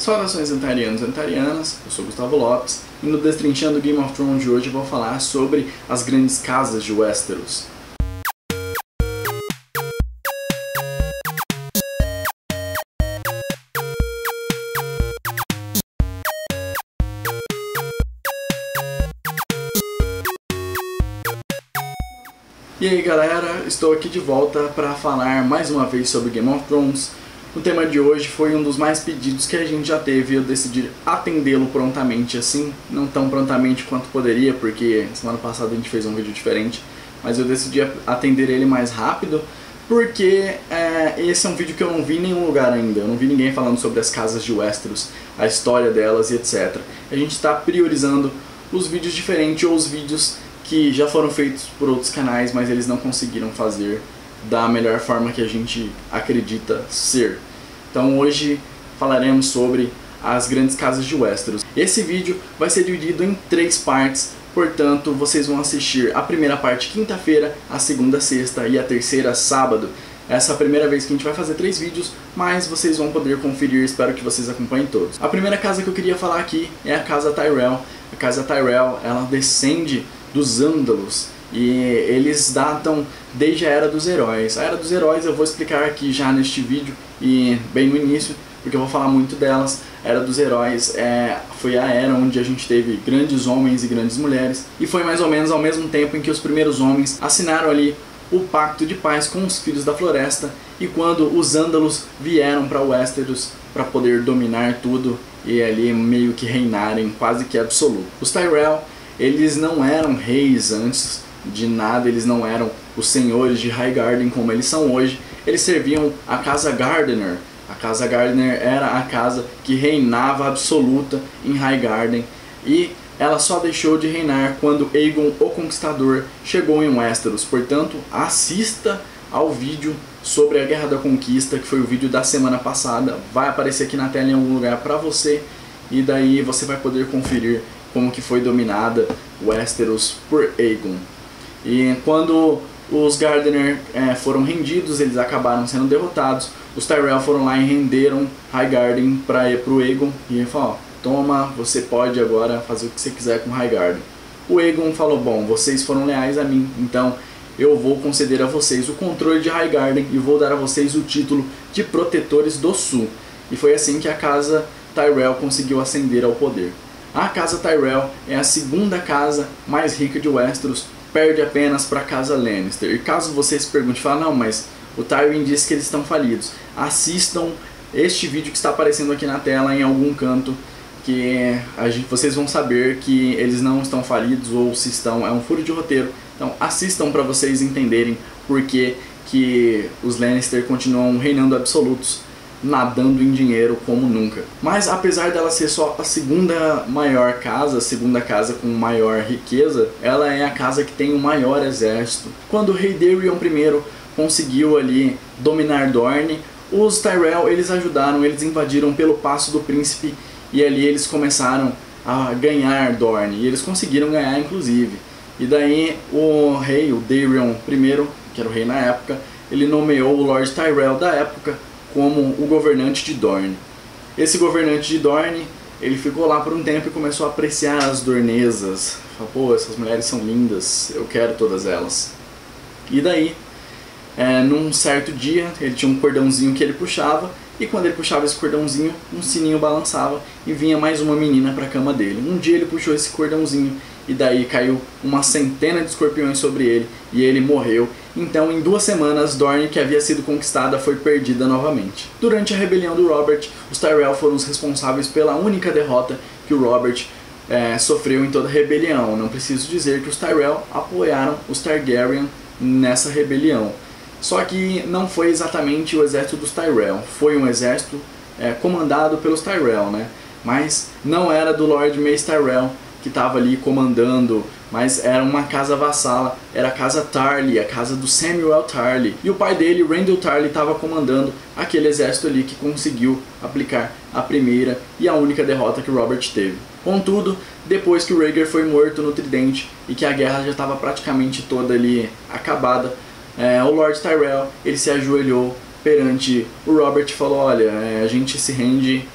Saudações Antarianos e Antarianas, eu sou Gustavo Lopes e no Destrinchando Game of Thrones de hoje eu vou falar sobre as grandes casas de Westeros. E aí galera, estou aqui de volta para falar mais uma vez sobre Game of Thrones. O tema de hoje foi um dos mais pedidos que a gente já teve e eu decidi atendê-lo prontamente, assim, não tão prontamente quanto poderia, porque semana passada a gente fez um vídeo diferente, mas eu decidi atender ele mais rápido, porque esse é um vídeo que eu não vi em nenhum lugar ainda, eu não vi ninguém falando sobre as casas de Westeros, a história delas e etc. A gente está priorizando os vídeos diferentes ou os vídeos que já foram feitos por outros canais, mas eles não conseguiram fazer da melhor forma que a gente acredita ser. Então hoje falaremos sobre as grandes casas de Westeros. Esse vídeo vai ser dividido em 3 partes, portanto vocês vão assistir a primeira parte quinta-feira, a segunda sexta e a terceira sábado. Essa é a primeira vez que a gente vai fazer 3 vídeos, mas vocês vão poder conferir, espero que vocês acompanhem todos. A primeira casa que eu queria falar aqui é a Casa Tyrell. A Casa Tyrell, ela descende dos Ândalos e eles datam desde a Era dos Heróis. A Era dos Heróis eu vou explicar aqui já neste vídeo e bem no início, porque eu vou falar muito delas. A Era dos Heróis foi a era onde a gente teve grandes homens e grandes mulheres, e foi mais ou menos ao mesmo tempo em que os primeiros homens assinaram ali o Pacto de Paz com os Filhos da Floresta, e quando os Ândalos vieram para Westeros para poder dominar tudo e ali meio que reinarem quase que absoluto. Os Tyrell, eles não eram reis antes de nada, eles não eram os senhores de Highgarden como eles são hoje, eles serviam a Casa Gardener. A Casa Gardener era a casa que reinava absoluta em Highgarden, e ela só deixou de reinar quando Aegon o Conquistador chegou em Westeros. Portanto, assista ao vídeo sobre a Guerra da Conquista, que foi o vídeo da semana passada, vai aparecer aqui na tela em algum lugar para você, e daí você vai poder conferir como que foi dominada Westeros por Aegon. E quando os Gardener foram rendidos, eles acabaram sendo derrotados. Os Tyrell foram lá e renderam Highgarden para o Aegon, e ele falou: ó, toma, você pode agora fazer o que você quiser com Highgarden. O Aegon falou: bom, vocês foram leais a mim, então eu vou conceder a vocês o controle de Highgarden e vou dar a vocês o título de Protetores do Sul. E foi assim que a Casa Tyrell conseguiu ascender ao poder. A Casa Tyrell é a segunda casa mais rica de Westeros, perde apenas para a Casa Lannister. E caso você se pergunte, fala: não, mas o Tywin disse que eles estão falidos. Assistam este vídeo que está aparecendo aqui na tela em algum canto, que vocês vão saber que eles não estão falidos, ou se estão, é um furo de roteiro. Então assistam para vocês entenderem por que os Lannister continuam reinando absolutos, nadando em dinheiro como nunca. Mas apesar dela ser só a segunda maior casa, a segunda casa com maior riqueza, ela é a casa que tem o maior exército. Quando o rei Daemon I conseguiu ali dominar Dorne, os Tyrell, eles ajudaram, eles invadiram pelo Passo do Príncipe, e ali eles começaram a ganhar Dorne, e eles conseguiram ganhar inclusive. E daí o rei, o Daemon I, que era o rei na época, ele nomeou o Lord Tyrell da época como o governante de Dorne. Esse governante de Dorne, ele ficou lá por um tempo e começou a apreciar as dornesas. Falou: pô, essas mulheres são lindas, eu quero todas elas. E daí, num certo dia, ele tinha um cordãozinho que ele puxava, e quando ele puxava esse cordãozinho, um sininho balançava e vinha mais uma menina para a cama dele. Um dia ele puxou esse cordãozinho e daí caiu uma centena de escorpiões sobre ele e ele morreu. Então, em 2 semanas, Dorne, que havia sido conquistada, foi perdida novamente. Durante a rebelião do Robert, os Tyrell foram os responsáveis pela única derrota que o Robert sofreu em toda a rebelião. Não preciso dizer que os Tyrell apoiaram os Targaryen nessa rebelião. Só que não foi exatamente o exército dos Tyrell, foi um exército comandado pelos Tyrell, né? Mas não era do Lord Mace Tyrell que estava ali comandando, mas era uma casa vassala, era a Casa Tarly, a casa do Samuel Tarly. E o pai dele, Randyll Tarly, estava comandando aquele exército ali que conseguiu aplicar a primeira e a única derrota que o Robert teve. Contudo, depois que o Rhaegar foi morto no Tridente e que a guerra já estava praticamente toda ali acabada, o Lord Tyrell, ele se ajoelhou perante o Robert e falou: olha, a gente se rende,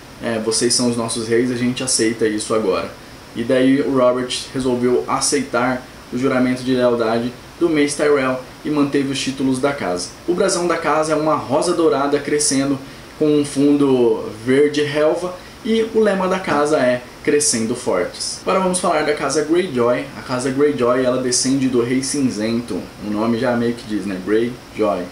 vocês são os nossos reis, a gente aceita isso agora. E daí o Robert resolveu aceitar o juramento de lealdade do Mace Tyrell e manteve os títulos da casa. O brasão da casa é uma rosa dourada crescendo com um fundo verde relva, e o lema da casa é Crescendo Fortes. Agora vamos falar da casa Greyjoy. A casa Greyjoy, ela descende do Rei Cinzento, o nome já meio que diz, né? Greyjoy.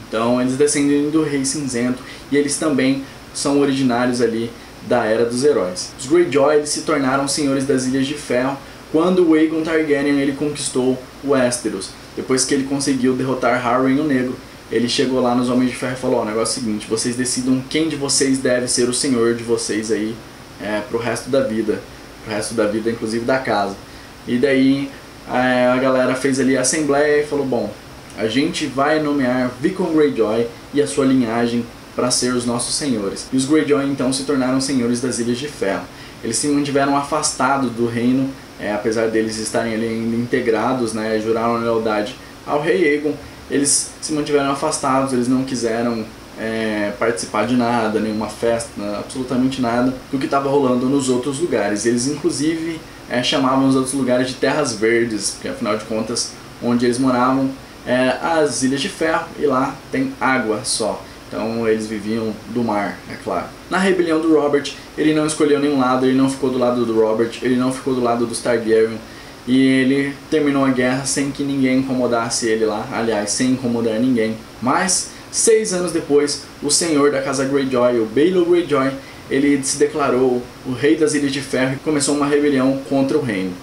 Então eles descendem do Rei Cinzento e eles também são originários ali da Era dos Heróis. Os Greyjoy, eles se tornaram senhores das Ilhas de Ferro quando o Aegon Targaryen ele conquistou o Westeros. Depois que ele conseguiu derrotar Harwin o Negro, ele chegou lá nos Homens de Ferro e falou: o negócio é o seguinte, vocês decidam quem de vocês deve ser o senhor de vocês aí pro resto da vida. Pro resto da vida, inclusive da casa. E daí a galera fez ali a assembleia e falou: bom, a gente vai nomear Vickon Greyjoy e a sua linhagem para ser os nossos senhores. E os Greyjoy então se tornaram senhores das Ilhas de Ferro. Eles se mantiveram afastados do reino, apesar deles estarem ali ainda integrados, né, juraram lealdade ao rei Aegon. Eles se mantiveram afastados, eles não quiseram participar de nada, nenhuma festa, absolutamente nada do que estava rolando nos outros lugares. Eles inclusive chamavam os outros lugares de Terras Verdes, porque afinal de contas onde eles moravam as Ilhas de Ferro e lá tem água só. Então eles viviam do mar, é claro. Na rebelião do Robert, ele não escolheu nenhum lado, ele não ficou do lado do Robert, ele não ficou do lado dos Targaryen. E ele terminou a guerra sem que ninguém incomodasse ele lá, aliás, sem incomodar ninguém. Mas, 6 anos depois, o senhor da casa Greyjoy, o Baelor Greyjoy, ele se declarou o rei das Ilhas de Ferro e começou uma rebelião contra o reino.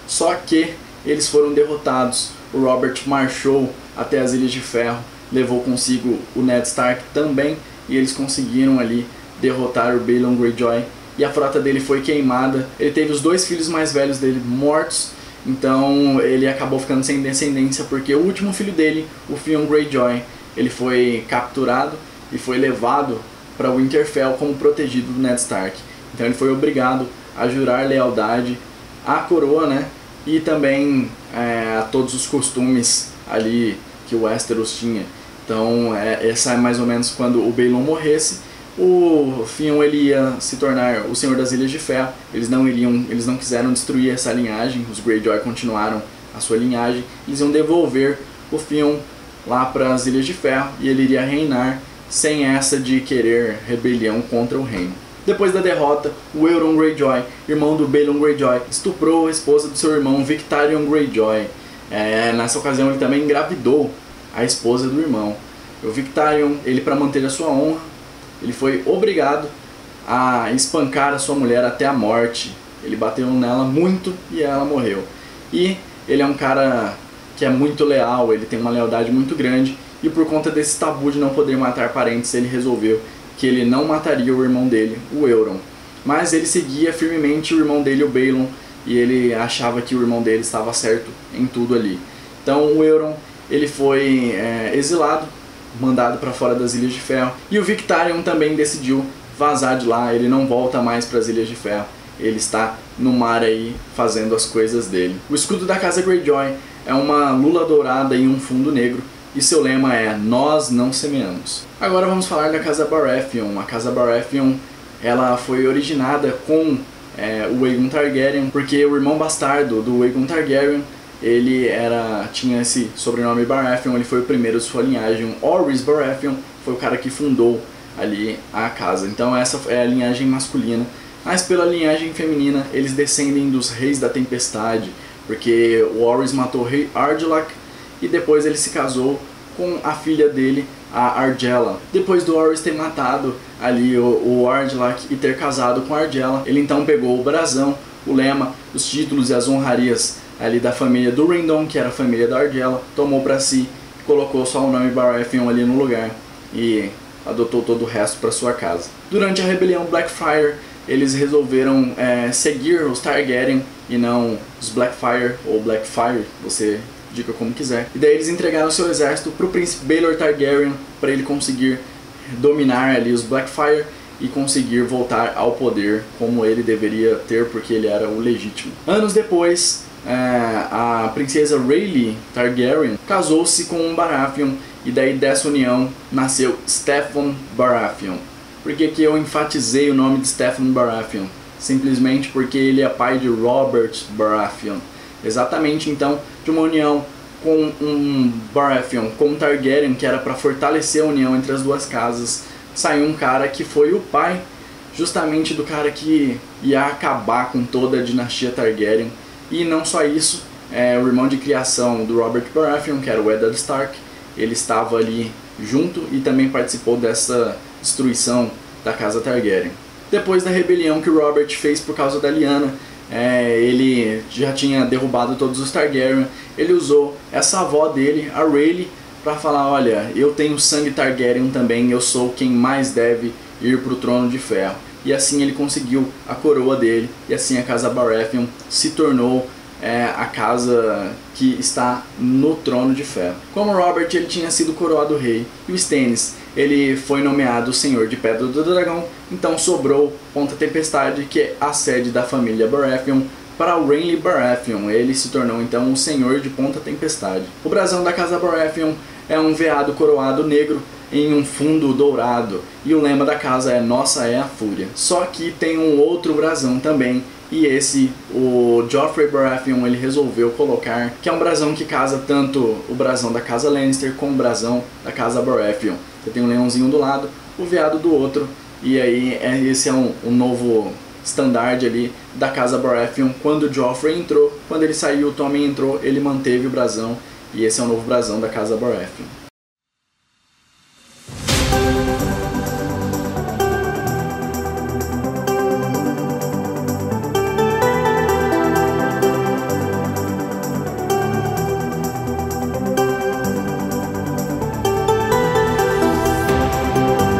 Só que eles foram derrotados. O Robert marchou até as Ilhas de Ferro, levou consigo o Ned Stark também, e eles conseguiram ali derrotar o Baelor Greyjoy. E a frota dele foi queimada. Ele teve os 2 filhos mais velhos dele mortos. Então ele acabou ficando sem descendência porque o último filho dele, o Theon Greyjoy, ele foi capturado e foi levado para Winterfell como protegido do Ned Stark. Então ele foi obrigado a jurar lealdade à coroa, né? E também a todos os costumes ali que o Westeros tinha. Então essa é mais ou menos quando o Baelor morresse. O Theon ele ia se tornar o Senhor das Ilhas de Ferro. Eles não quiseram destruir essa linhagem. Os Greyjoy continuaram a sua linhagem. Eles iam devolver o Theon lá para as Ilhas de Ferro e ele iria reinar sem essa de querer rebelião contra o reino. Depois da derrota, o Euron Greyjoy, irmão do Baelor Greyjoy, estuprou a esposa do seu irmão Victarion Greyjoy. Nessa ocasião ele também engravidou a esposa do irmão. O Victarion, ele para manter a sua honra, ele foi obrigado a espancar a sua mulher até a morte. Ele bateu nela muito e ela morreu. E ele é um cara que é muito leal, ele tem uma lealdade muito grande. E por conta desse tabu de não poder matar parentes, ele resolveu que ele não mataria o irmão dele, o Euron. Mas ele seguia firmemente o irmão dele, o Baelor, e ele achava que o irmão dele estava certo em tudo ali. Então o Euron ele foi exilado, mandado para fora das Ilhas de Ferro, e o Victarion também decidiu vazar de lá. Ele não volta mais para as Ilhas de Ferro, ele está no mar aí fazendo as coisas dele. O escudo da casa Greyjoy é uma lula dourada e um fundo negro, e seu lema é Nós não semeamos. Agora vamos falar da casa Baratheon. A casa Baratheon ela foi originada com o Aegon Targaryen, porque o irmão bastardo do Aegon Targaryen ele tinha esse sobrenome Baratheon, ele foi o primeiro de sua linhagem. Orys Baratheon foi o cara que fundou ali a casa. Então essa é a linhagem masculina. Mas pela linhagem feminina, eles descendem dos Reis da Tempestade, porque o Orys matou o rei Ardulac e depois ele se casou com a filha dele, a Argella. Depois do Orys ter matado ali o Ardulac e ter casado com a Argella, ele então pegou o brasão, o lema, os títulos e as honrarias ali da família do Rendon, que era a família da Argella, tomou para si, colocou só o nome Baratheon ali no lugar e adotou todo o resto para sua casa. Durante a rebelião Blackfyre, eles resolveram seguir os Targaryen e não os Blackfyre ou Blackfyre, você diga como quiser. E daí eles entregaram seu exército para o príncipe Baelor Targaryen para ele conseguir dominar ali os Blackfyre e conseguir voltar ao poder como ele deveria ter, porque ele era o legítimo. Anos depois, a princesa Rhaelys Targaryen casou-se com um Baratheon e daí dessa união nasceu Steffon Baratheon. Por que eu enfatizei o nome de Stephen Baratheon? Simplesmente porque ele é pai de Robert Baratheon. Exatamente, então, de uma união com um Baratheon, com um Targaryen, que era para fortalecer a união entre as duas casas, saiu um cara que foi o pai justamente do cara que ia acabar com toda a dinastia Targaryen. E não só isso, o irmão de criação do Robert Baratheon, que era o Eddard Stark, ele estava ali junto e também participou dessa destruição da casa Targaryen. Depois da rebelião que o Robert fez por causa da Lyanna, ele já tinha derrubado todos os Targaryen, ele usou essa avó dele, a Rhaelle, para falar, olha, eu tenho sangue Targaryen também, eu sou quem mais deve ir para o Trono de Ferro. E assim ele conseguiu a coroa dele, e assim a casa Baratheon se tornou a casa que está no Trono de Ferro. Como o Robert ele tinha sido coroado rei, e o Stannis ele foi nomeado Senhor de Pedra do Dragão, então sobrou Ponta Tempestade, que é a sede da família Baratheon, para o Renly Baratheon. Ele se tornou então o Senhor de Ponta Tempestade. O brasão da casa Baratheon é um veado coroado negro em um fundo dourado, e o lema da casa é Nossa é a Fúria. Só que tem um outro brasão também, e esse, o Joffrey Baratheon, ele resolveu colocar, que é um brasão que casa tanto o brasão da casa Lannister com o brasão da casa Baratheon. Você tem um leãozinho do lado, o veado do outro, e aí esse é um novo estandarte ali da casa Baratheon. Quando o Joffrey entrou, quando ele saiu, o Tommen entrou, ele manteve o brasão, e esse é o novo brasão da casa Baratheon.